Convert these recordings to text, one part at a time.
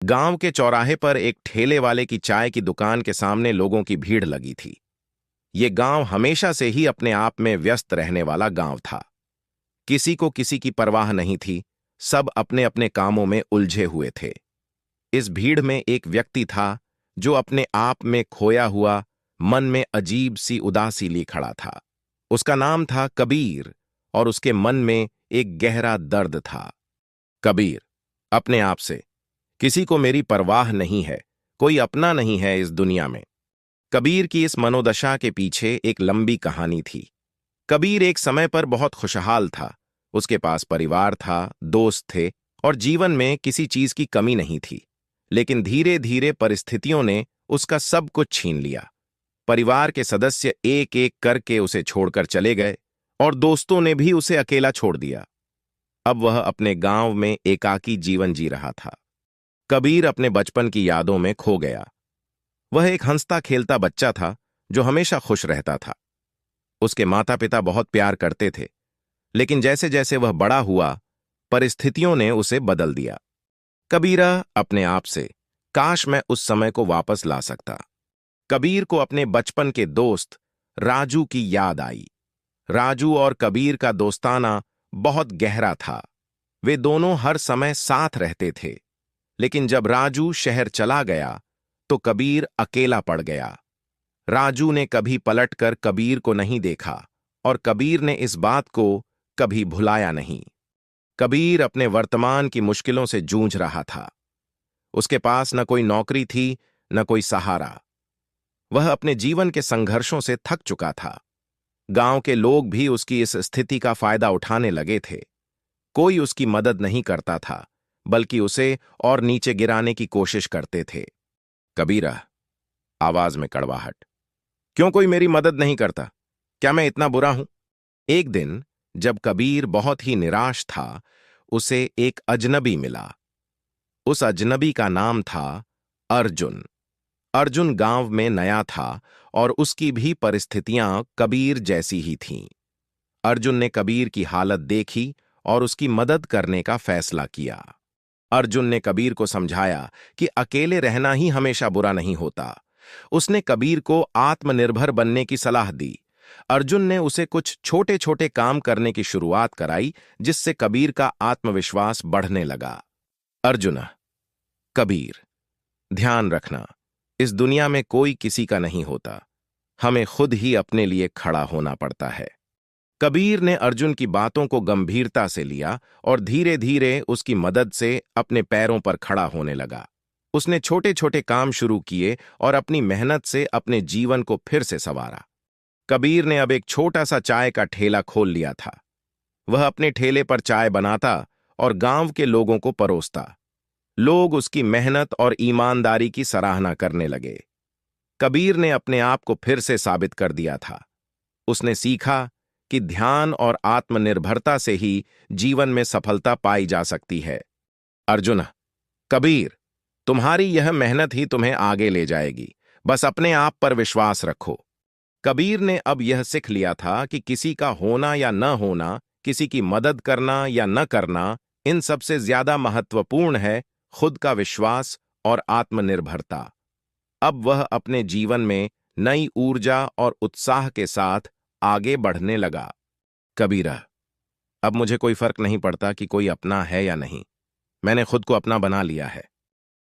गांव के चौराहे पर एक ठेले वाले की चाय की दुकान के सामने लोगों की भीड़ लगी थी। ये गांव हमेशा से ही अपने आप में व्यस्त रहने वाला गांव था। किसी को किसी की परवाह नहीं थी, सब अपने अपने कामों में उलझे हुए थे। इस भीड़ में एक व्यक्ति था जो अपने आप में खोया हुआ, मन में अजीब सी उदासी लिए खड़ा था। उसका नाम था कबीर और उसके मन में एक गहरा दर्द था। कबीर अपने आप से, किसी को मेरी परवाह नहीं है, कोई अपना नहीं है इस दुनिया में। कबीर की इस मनोदशा के पीछे एक लंबी कहानी थी। कबीर एक समय पर बहुत खुशहाल था। उसके पास परिवार था, दोस्त थे और जीवन में किसी चीज की कमी नहीं थी। लेकिन धीरे धीरे परिस्थितियों ने उसका सब कुछ छीन लिया। परिवार के सदस्य एक एक करके उसे छोड़कर चले गए और दोस्तों ने भी उसे अकेला छोड़ दिया। अब वह अपने गांव में एकाकी जीवन जी रहा था। कबीर अपने बचपन की यादों में खो गया। वह एक हंसता खेलता बच्चा था जो हमेशा खुश रहता था। उसके माता पिता बहुत प्यार करते थे, लेकिन जैसे जैसे वह बड़ा हुआ, परिस्थितियों ने उसे बदल दिया। कबीरा अपने आप से, काश मैं उस समय को वापस ला सकता। कबीर को अपने बचपन के दोस्त राजू की याद आई। राजू और कबीर का दोस्ताना बहुत गहरा था। वे दोनों हर समय साथ रहते थे। लेकिन जब राजू शहर चला गया तो कबीर अकेला पड़ गया। राजू ने कभी पलटकर कबीर को नहीं देखा और कबीर ने इस बात को कभी भुलाया नहीं। कबीर अपने वर्तमान की मुश्किलों से जूझ रहा था। उसके पास न कोई नौकरी थी, न कोई सहारा। वह अपने जीवन के संघर्षों से थक चुका था। गांव के लोग भी उसकी इस स्थिति का फायदा उठाने लगे थे। कोई उसकी मदद नहीं करता था, बल्कि उसे और नीचे गिराने की कोशिश करते थे। कबीरा, आवाज में कड़वाहट, क्यों कोई मेरी मदद नहीं करता? क्या मैं इतना बुरा हूं? एक दिन जब कबीर बहुत ही निराश था, उसे एक अजनबी मिला। उस अजनबी का नाम था अर्जुन। अर्जुन गांव में नया था और उसकी भी परिस्थितियां कबीर जैसी ही थीं। अर्जुन ने कबीर की हालत देखी और उसकी मदद करने का फैसला किया। अर्जुन ने कबीर को समझाया कि अकेले रहना ही हमेशा बुरा नहीं होता। उसने कबीर को आत्मनिर्भर बनने की सलाह दी। अर्जुन ने उसे कुछ छोटे छोटे काम करने की शुरुआत कराई, जिससे कबीर का आत्मविश्वास बढ़ने लगा। अर्जुन, कबीर, ध्यान रखना, इस दुनिया में कोई किसी का नहीं होता। हमें खुद ही अपने लिए खड़ा होना पड़ता है। कबीर ने अर्जुन की बातों को गंभीरता से लिया और धीरे धीरे उसकी मदद से अपने पैरों पर खड़ा होने लगा। उसने छोटे छोटे काम शुरू किए और अपनी मेहनत से अपने जीवन को फिर से संवारा। कबीर ने अब एक छोटा सा चाय का ठेला खोल लिया था। वह अपने ठेले पर चाय बनाता और गांव के लोगों को परोसता। लोग उसकी मेहनत और ईमानदारी की सराहना करने लगे। कबीर ने अपने आप को फिर से साबित कर दिया था। उसने सीखा कि ध्यान और आत्मनिर्भरता से ही जीवन में सफलता पाई जा सकती है। अर्जुन, कबीर, तुम्हारी यह मेहनत ही तुम्हें आगे ले जाएगी। बस अपने आप पर विश्वास रखो। कबीर ने अब यह सीख लिया था कि किसी का होना या न होना, किसी की मदद करना या न करना, इन सबसे ज्यादा महत्वपूर्ण है खुद का विश्वास और आत्मनिर्भरता। अब वह अपने जीवन में नई ऊर्जा और उत्साह के साथ आगे बढ़ने लगा। कबीरा, अब मुझे कोई फर्क नहीं पड़ता कि कोई अपना है या नहीं। मैंने खुद को अपना बना लिया है।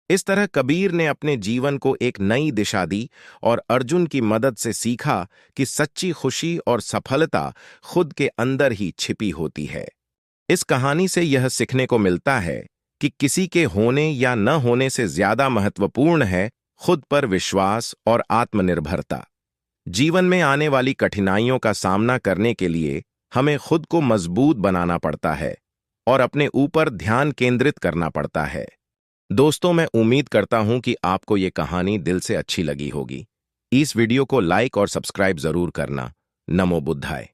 इस तरह कबीर ने अपने जीवन को एक नई दिशा दी और अर्जुन की मदद से सीखा कि सच्ची खुशी और सफलता खुद के अंदर ही छिपी होती है। इस कहानी से यह सीखने को मिलता है कि किसी के होने या न होने से ज्यादा महत्वपूर्ण है खुद पर विश्वास और आत्मनिर्भरता। जीवन में आने वाली कठिनाइयों का सामना करने के लिए हमें खुद को मजबूत बनाना पड़ता है और अपने ऊपर ध्यान केंद्रित करना पड़ता है। दोस्तों, मैं उम्मीद करता हूं कि आपको ये कहानी दिल से अच्छी लगी होगी। इस वीडियो को लाइक और सब्सक्राइब जरूर करना। नमो बुद्धाय।